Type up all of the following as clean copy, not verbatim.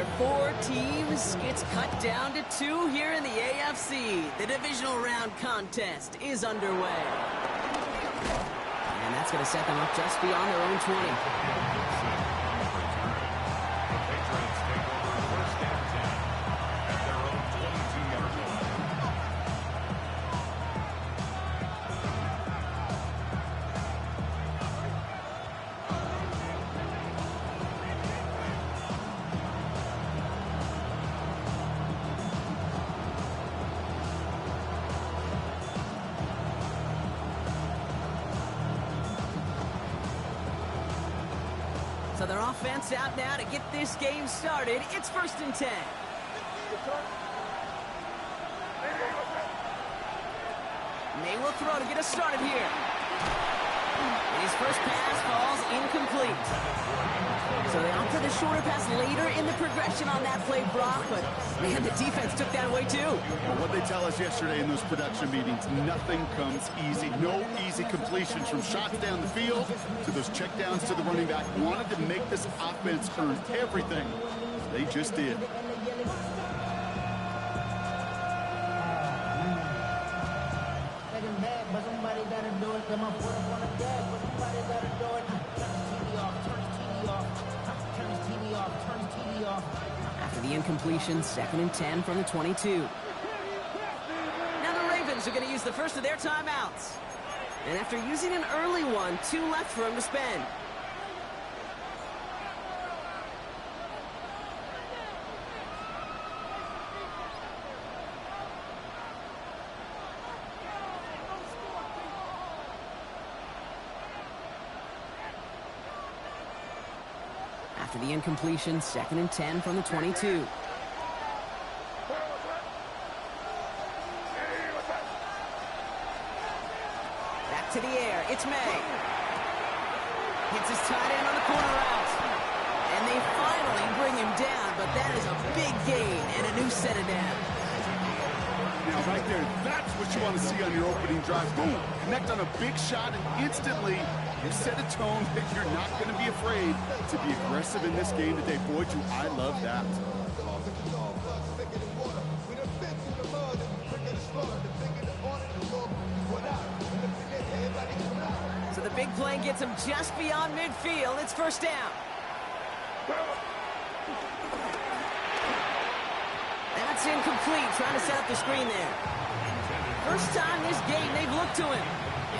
their 4 teams. It's cut down to 2 here in the AFC. The divisional round contest is underway. And that's going to set them up just beyond their own 20. So their offense out now to get this game started. It's 1st and 10. May will throw to get us started here. His first pass falls incomplete. So they opt for the shorter pass later in the progression on that play, Brock, but man, the defense took that away too. Well, what they tell us yesterday in those production meetings, nothing comes easy. No easy completions from shots down the field to those checkdowns to the running back. Wanted to make this offense earn everything. They just did. After the incompletion, 2nd and 10 from the 22. Now the Ravens are going to use the first of their timeouts. And after using an early one, 2 left for them to spend. After the incompletion, 2nd and 10 from the 22. Back to the air, it's May. Hits his tight end on the corner out. And they finally bring him down, but that is a big gain and a new set of downs. Now, right there, that's what you want to see on your opening drive. Boom, connect on a big shot, and instantly you set a tone that you're not going to be afraid to be aggressive in this game today. Boy, do I love that. So the big play gets him just beyond midfield. It's 1st down. That's incomplete, trying to set up the screen there. First time this game they've looked to him.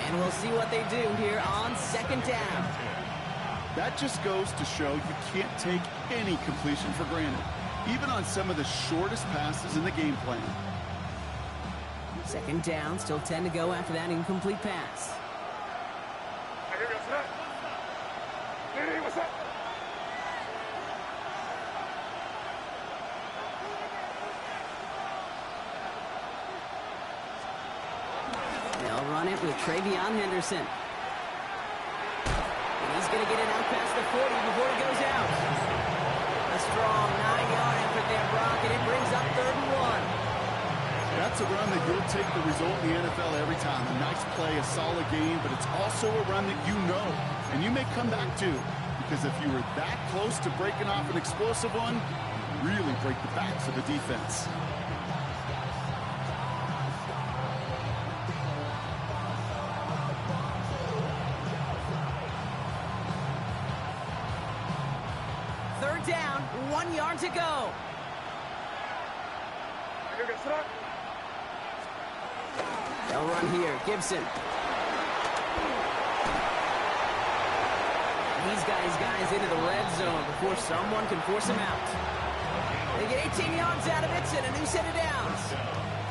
And we'll see what they do here on 2nd down. That just goes to show you can't take any completion for granted, even on some of the shortest passes in the game plan. 2nd down, still 10 to go after that incomplete pass. They'll run it with Travion Henderson. And he's going to get it out past the 40 before he goes out. A strong 9-yard effort there, Brock, and it brings up 3rd and 1. That's a run that you'll take the result in the NFL every time. A nice play, a solid game, but it's also a run that you know, and you may come back to, because if you were that close to breaking off an explosive one, you really break the backs of the defense. Third down, 1 yard to go. They'll run here. Gibson. He's got his guys into the red zone before someone can force him out. They get 18 yards out of it and a new set of downs.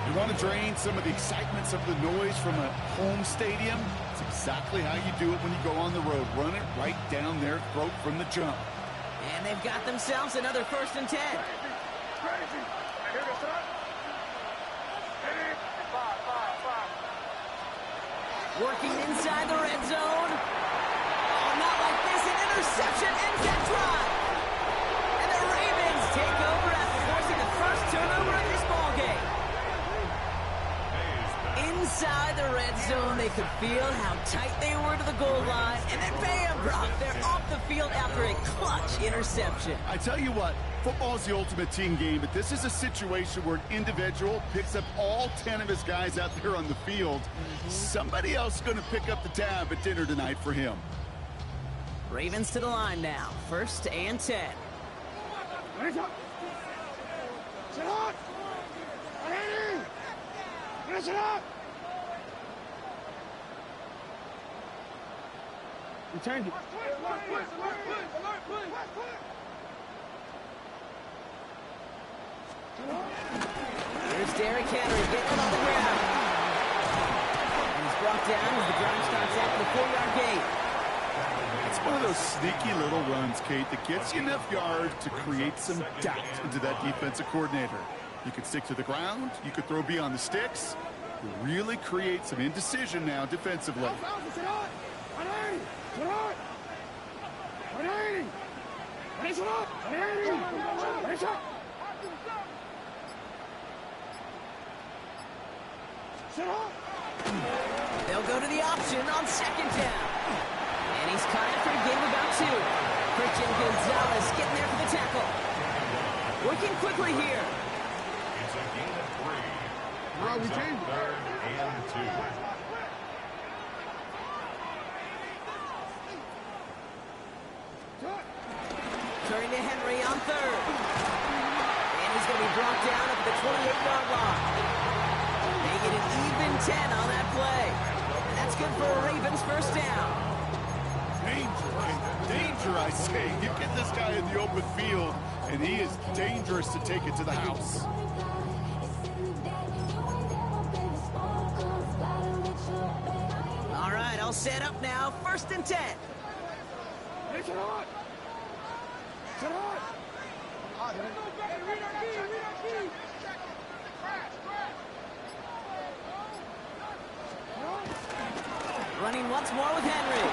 You want to drain some of the excitements of the noise from a home stadium? It's exactly how you do it when you go on the road. Run it right down their throat from the jump. And they've got themselves another 1st and 10. Working inside the red zone. Oh, not like this. An interception ends that drive. And the Ravens take over after forcing the first turnover of this ballgame. inside the red zone. They could feel how tight they were to the goal line. And then bam, Brock, they're off the field after a clutch interception. I tell you what, football is the ultimate team game, but this is a situation where an individual picks up all 10 of his guys out there on the field. Somebody else is going to pick up the tab at dinner tonight for him. Ravens to the line now. 1st and 10. Return it. Here's Derrick Henry getting it on the ground. And he's brought down as the drive starts at the 4-yard gate. It's one of those sneaky little runs, Kate, that gets you enough yards to create some doubt into that defensive coordinator. You could stick to the ground. You could throw beyond the sticks. Really create some indecision now defensively. They'll go to the option on 2nd down. And he's caught after a gain of about 2. Christian Gonzalez getting there for the tackle. Working quickly here. It's a gain of 3. Bro, we changed. 3rd and 2. Turning to Henry on 3rd. And he's going to be brought down at the 28-yard line. Making it even 10 on that play. And that's good for a Ravens 1st down. Danger, I say. You get this guy in the open field, and he is dangerous to take it to the house. All right, all set up now. 1st and 10. Running once more with Henry.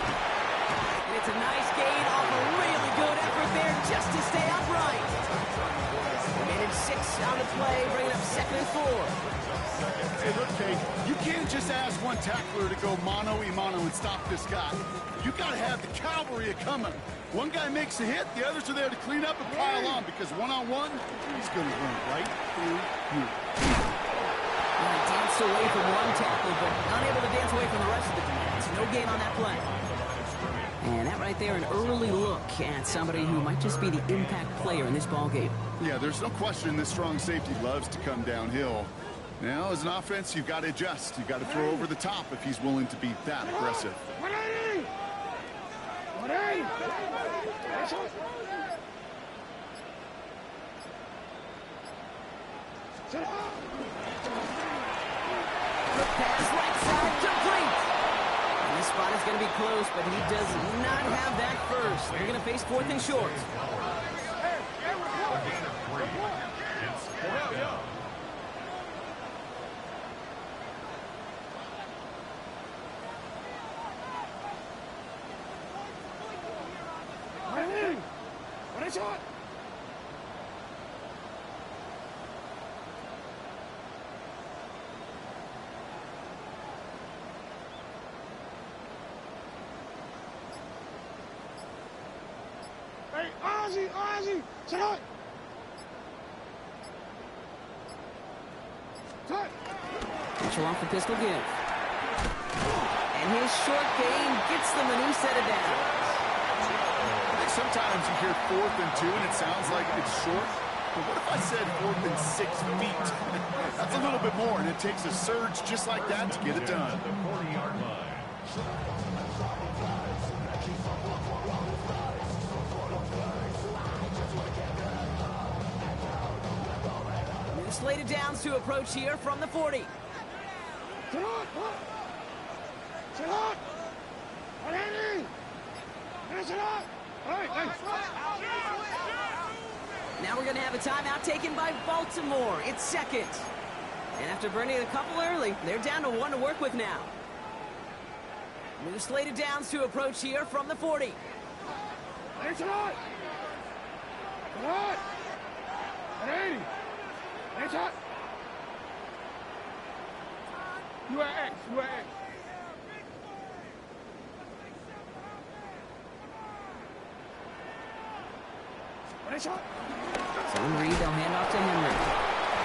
And it's a nice gain off a really good effort there just to stay upright. Managed 6 on the play, bringing up 2nd and 4. Hey, look, Kate, you can't just ask one tackler to go mano-a-mano and stop this guy. You got to have the cavalry coming. One guy makes a hit, the others are there to clean up and pile on, because one-on-one, he's going to run right through you. Well, he danced away from one tackle, but unable to dance away from the rest of the defense. No gain on that play. And that right there, an early look at somebody who might just be the impact player in this ballgame. Yeah, there's no question this strong safety loves to come downhill. Now, as an offense, you've got to adjust. You've got to throw over the top if he's willing to be that aggressive. Pass right side, complete. And this spot is going to be close, but he does not have that first. They're going to face 4th and short. A gain of 3. It's 4th down. Hey, Ozzy, sit up. Mitchell off the pistol give. And his short gain gets them a new set of downs. I think sometimes you hear 4th and 2 and it sounds like it's short. But what if I said 4th and 6 feet? That's a little bit more, and it takes a surge just like that to get it done. The 40-yard line. Slated downs to approach here from the 40. Now we're going to have a timeout taken by Baltimore. It's 2nd. And after burning a couple early, they're down to 1 to work with now. New slated downs to approach here from the 40. You at X. You at X. Nice shot. So in read, they'll hand off to Henry.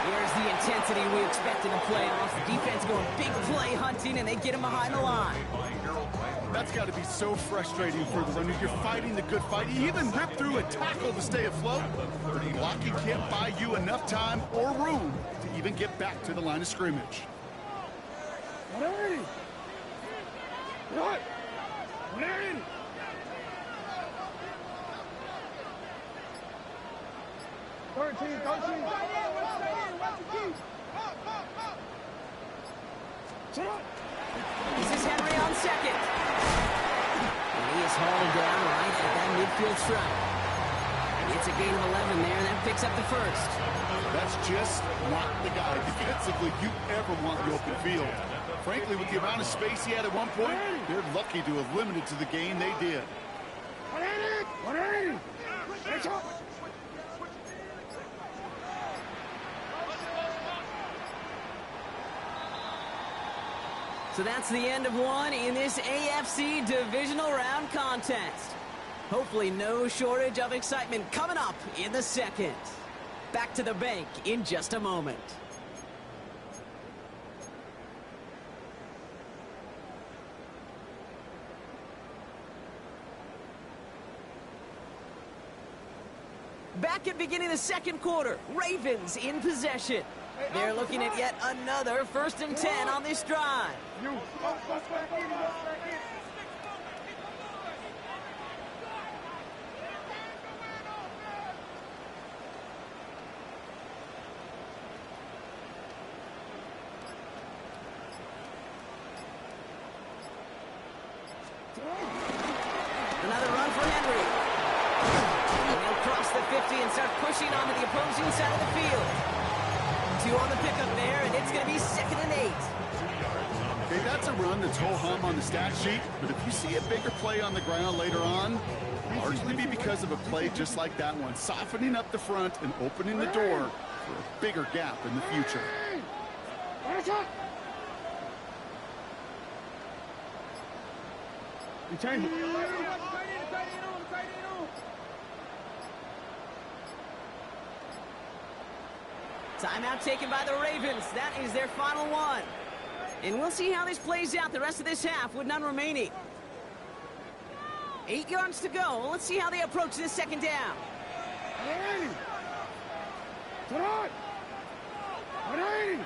Here's the intensity we expect in the playoffs. The defense going big play hunting, and they get him behind the line. That's got to be so frustrating for the runner. You're fighting the good fight. You even rip through a tackle to stay afloat. But blocking can't buy you enough time or room to even get back to the line of scrimmage. 180. What? 180. This is Henry on second. And he is hauled down right at that midfield stripe. It's a gain of 11 there, and that picks up the first. That's just not the guy defensively you ever want in the open field. Frankly, with the amount of space he had at one point, they're lucky to have limited to the game they did. 180. 180. Nice shot. So that's the end of one in this AFC divisional round contest. Hopefully no shortage of excitement coming up in the second. Back to the bank in just a moment. Back at beginning of the second quarter, Ravens in possession. They're looking at yet another 1st and 10 on this drive. Another run for Henry. And he'll cross the 50 and start pushing onto the opposing side of the field. 2 on the pickup there, and it's going to be 2nd and 8. Okay, that's a run that's ho-hum on the stat sheet, but if you see a bigger play on the ground later on, largely be because of a play just like that one, softening up the front and opening the door for a bigger gap in the future. You change it. Timeout taken by the Ravens. That is their final one. And we'll see how this plays out the rest of this half with none remaining. 8 yards to go. Let's see how they approach this second down. 180. 180.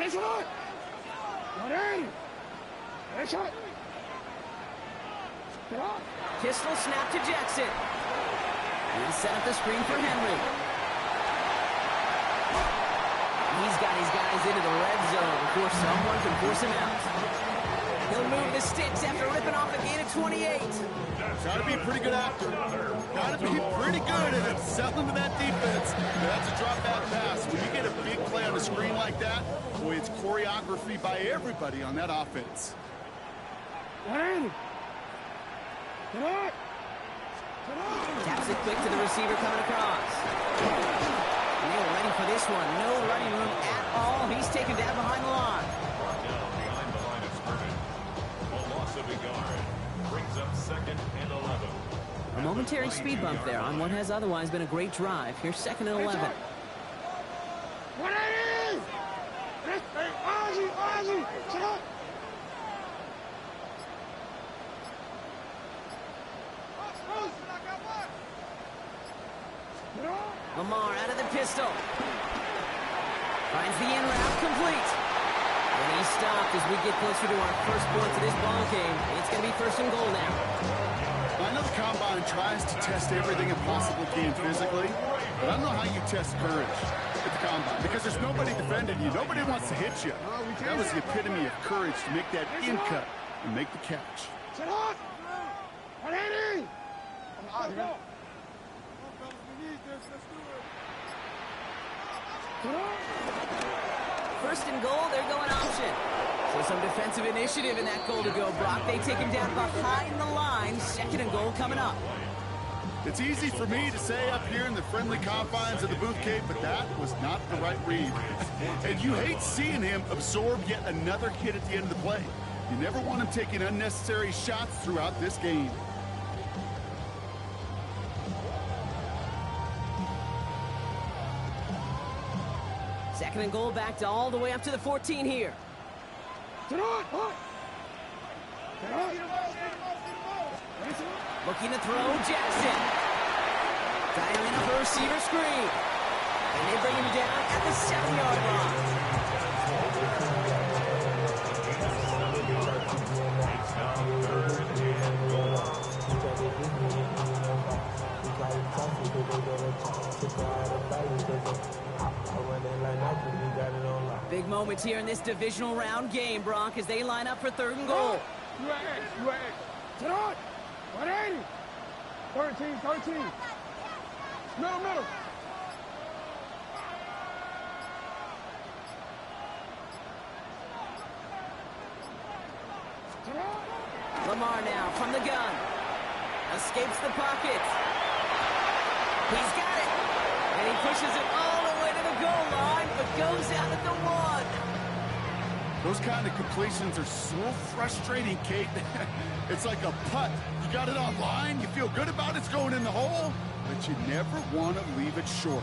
180. Pistol snap to Jackson. He'll set up the screen for Henry. He's got his guys into the red zone before someone can force him out. He'll move the sticks after ripping off a gain of 28. Got to be a pretty good actor. Got to be pretty good at selling to that defense. That's a drop back pass. When you get a big play on a screen like that, boy, it's choreography by everybody on that offense. 180. Taps it quick to the receiver coming across. And they were ready for this one. No running room at all. He's taken down behind the line. Brought down behind the line of scrimmage. A loss of a yard brings up 2nd and 11. A momentary speed bump there on what has otherwise been a great drive. Here's 2nd and 11. 180. Ozzie. Shut up. Lamar out of the pistol. Finds the in route complete. And he's stopped as we get closer to our first points of this ball game. It's going to be 1st and goal now. I know the Combine tries to test everything it possibly can physically, but I don't know how you test courage at the Combine because there's nobody defending you. Nobody wants to hit you. That was the epitome of courage to make that in cut and make the catch. Shut up. 180. First and goal, they're going option. So some defensive initiative in that goal to go, Brock. They take him down behind the line. 2nd and goal coming up. It's easy for me to say up here in the friendly confines of the booth cave, but that was not the right read. And you hate seeing him absorb yet another hit at the end of the play. You never want him taking unnecessary shots throughout this game. Second and goal, back to all the way up to the 14 here. Looking to throw, Jackson. Dialing up a receiver screen. And they bring him down at the 7-yard line. Big moments here in this divisional round game, Brock, as they line up for 3rd and goal. You ain't. Sit on. 180. 13. Middle. Lamar now from the gun. Escapes the pocket. He's got it. And he pushes it all the way to the goal line, but goes out at the 1. Those kind of completions are so frustrating, Kate. It's like a putt. You got it on line, you feel good about it's going in the hole, but you never want to leave it short.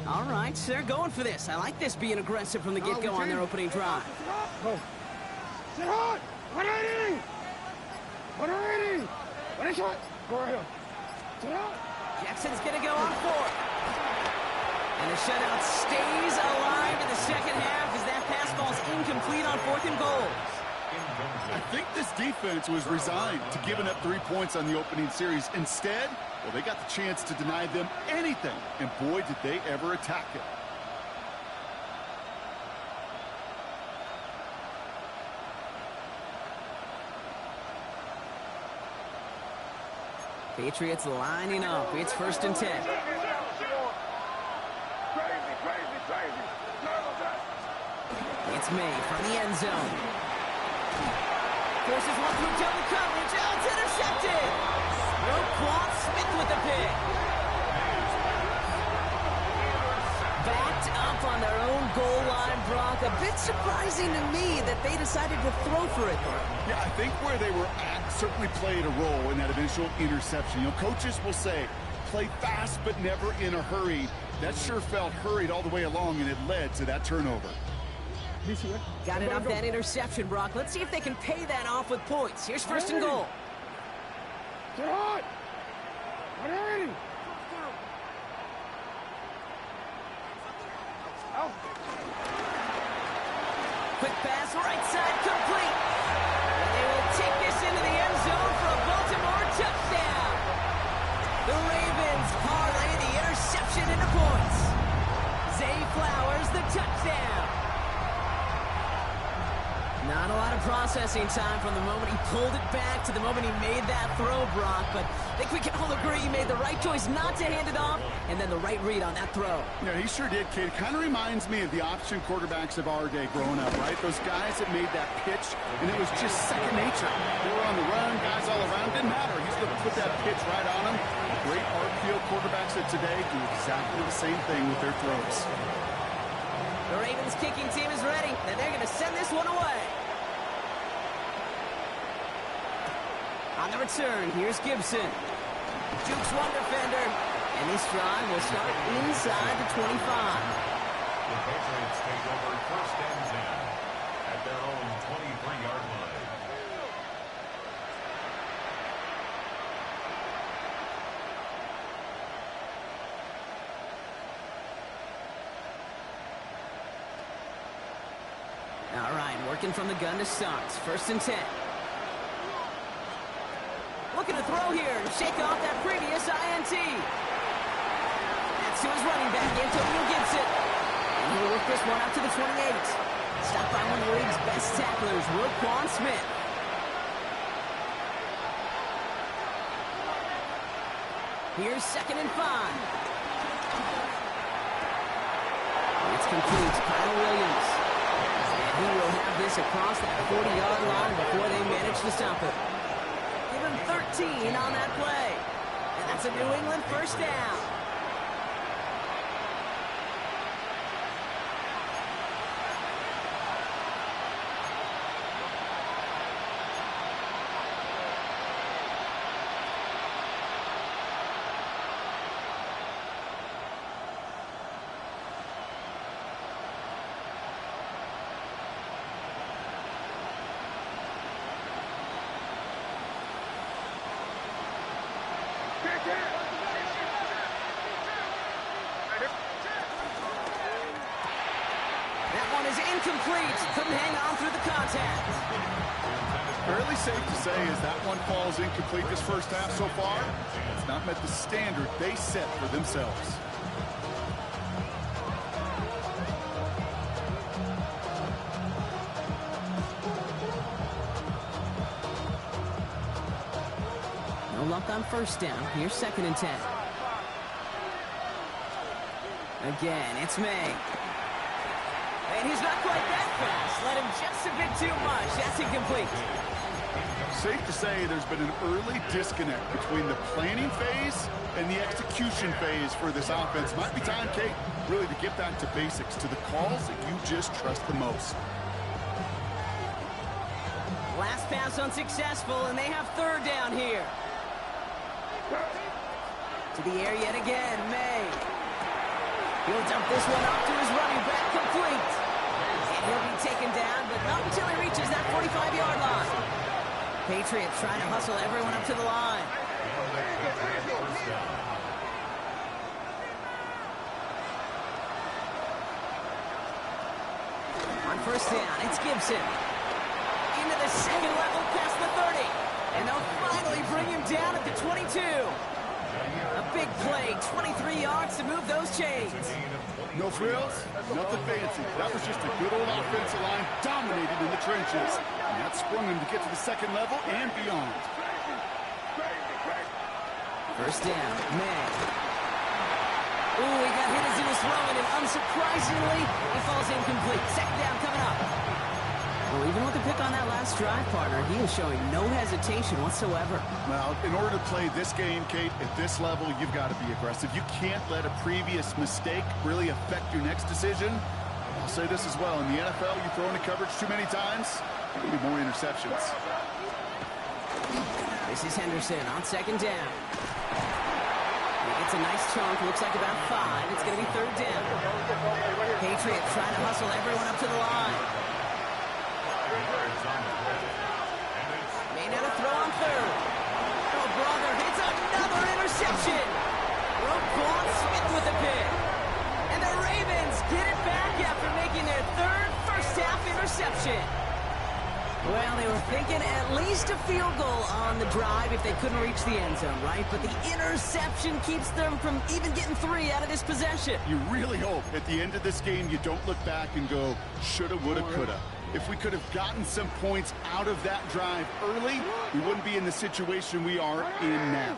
All right, they're going for this. I like this being aggressive from the get-go on their opening drive. Go. Sit on. 180. 180. What is it? Go ahead. Sit on. Jackson's going to go on 4th. And the shutout stays alive in the second half as that pass ball's incomplete on 4th and goal. I think this defense was resigned to giving up 3 points on the opening series. Instead, well, they got the chance to deny them anything, and boy, did they ever attack it. Patriots lining up. It's 1st and 10. It's May from the end zone. Forces one through double coverage. Oh, it's intercepted. Roquan Smith with the pick. Backed up on their own goal line, Brock. A bit surprising to me that they decided to throw for it there. Yeah, I think where they were at certainly played a role in that eventual interception. You know, coaches will say, play fast but never in a hurry. That sure felt hurried all the way along, and it led to that turnover. Got it off that interception, Brock. Let's see if they can pay that off with points. Here's 1st and goal. Sit on. 180. Out. Quick pass, right side, complete. And they will take this into the end zone for a Baltimore touchdown. The Ravens parlay the interception into points. Zay Flowers, the touchdown. Not a lot of processing time from the moment he pulled it back to the moment he made that throw, Brock. But I think we can all agree he made the right choice not to hand it off, and then the right read on that throw. Yeah, he sure did, kid. Kind of reminds me of the option quarterbacks of our day growing up, right? Those guys that made that pitch, and it was just second nature. They were on the run, guys all around. Didn't matter. He's going to put that pitch right on them. Great art field quarterbacks of today do exactly the same thing with their throws. The Ravens kicking team is ready, and they're going to send this one away. On the return, here's Gibson. Jukes one defender, and this drive will start inside the 25. The Patriots take over 1st and 10 at their own 23-yard line. All right, working from the gun to start. 1st and 10. Looking to throw here and shake off that previous INT. That's to his running back, Antonio Gibson. And he'll work this one out to the 28. Stopped by one of the league's best tacklers, Roquan Smith. Here's 2nd and 5. It's complete. Kyle Williams. And he will have this across that 40-yard line before they manage to stop it. Give him 13 on that play. And that's a New England first down. That one is incomplete. Couldn't hang on through the contact. Fairly safe to say as that one falls incomplete this first half so far, it's not met the standard they set for themselves. No luck on first down. Here's 2nd and 10. Again, it's May. And he's not quite that fast. Let him just a bit too much. That's incomplete. Safe to say there's been an early disconnect between the planning phase and the execution phase for this offense. Might be time, Kate, really to get back to basics, to the calls that you just trust the most. Last pass unsuccessful, and they have 3rd down here. To the air yet again, May. He'll dump this one off to his running back, complete. And he'll be taken down, but not until he reaches that 45-yard line. Patriots trying to hustle everyone up to the line. On first down, it's Gibson. Into the second level, past the 30. And they'll finally bring him down at the 22. A big play, 23 yards to move those chains. No frills, nothing fancy. That was just a good old offensive line dominated in the trenches. And that sprung him to get to the second level and beyond. First down, May. Ooh, he got hit as he was throwing, and unsurprisingly, he falls incomplete. 2nd down coming up. Well, even with the pick on that last drive, partner, he is showing no hesitation whatsoever. Well, in order to play this game, Kate, at this level, you've got to be aggressive. You can't let a previous mistake really affect your next decision. I'll say this as well. In the NFL, you throw into coverage too many times, there'll be more interceptions. This is Henderson on 2nd down. He gets a nice chunk, looks like about 5. It's going to be 3rd down. Patriots trying to hustle everyone up to the line. May not have throw on 3rd. Oh, brother, it's another interception. Roquan Smith with the pick. And the Ravens get it back after making their 3rd first-half interception. Well, they were thinking at least a field goal on the drive if they couldn't reach the end zone, right? But the interception keeps them from even getting 3 out of this possession. You really hope at the end of this game you don't look back and go, shoulda, woulda, coulda. If we could have gotten some points out of that drive early, we wouldn't be in the situation we are in now.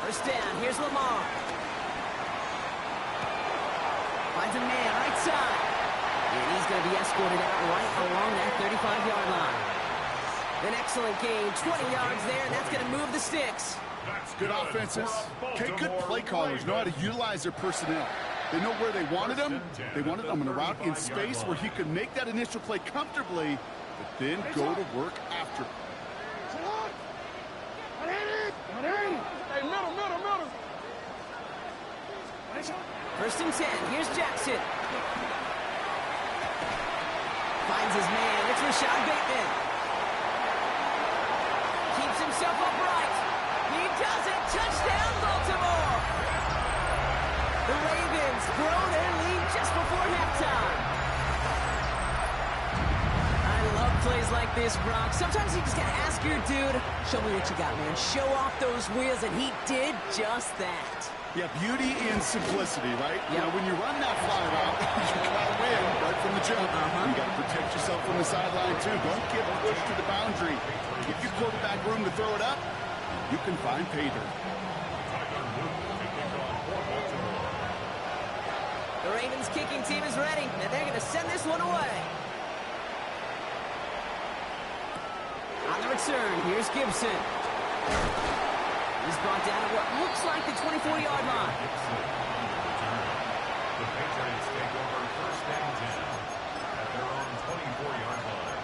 First down, here's Lamar. Finds a man right side. And he's going to be escorted out right along that 35-yard line. An excellent gain, 20 yards there, and that's going to move the sticks. Good offenses. Okay, good play callers know how to utilize their personnel. They know where they wanted them. They wanted them in a route in space where he could make that initial play comfortably, but then go to work after. First and 10, here's Jackson. Finds his man, it's Rashad Bateman. Keeps himself upright. He does it. Touchdown, Baltimore. The Ravens grow their lead just before halftime. I love plays like this, Brock. Sometimes you just gotta ask your dude, show me what you got, man. Show off those wheels, and he did just that. Yeah, beauty in simplicity, right? Yep. You know, when you run that fly route, you gotta win right from the jump. You got to protect yourself from the sideline, too. Don't get pushed to the boundary. Give your quarterback room to throw it up, and you can find pay dirt. The Ravens kicking team is ready, and they're going to send this one away. On the return, here's Gibson. He's brought down at what looks like the 24-yard line. The Patriots take over first and 10 at their own 24-yard line.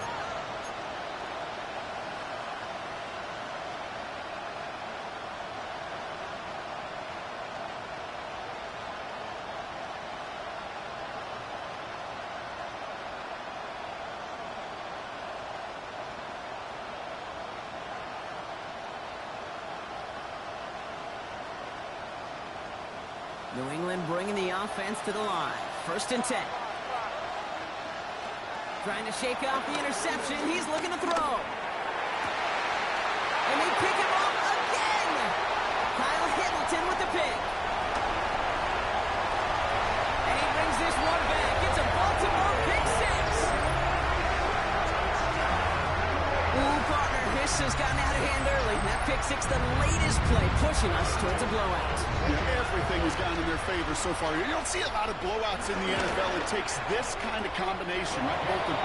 New England bringing the offense to the line. First and 10. Trying to shake off the interception. He's looking to throw. And they pick him off again. Kyle Hamilton with the pick. And he brings this one back. It's a Baltimore pick six. Ooh, partner, this has gotten out of hand early. That pick six, the latest play, pushing us towards a blowout. Yeah, everything has gone in their favor so far. You don't see a lot of blowouts in the NFL. It takes this kind of combination, right? Both the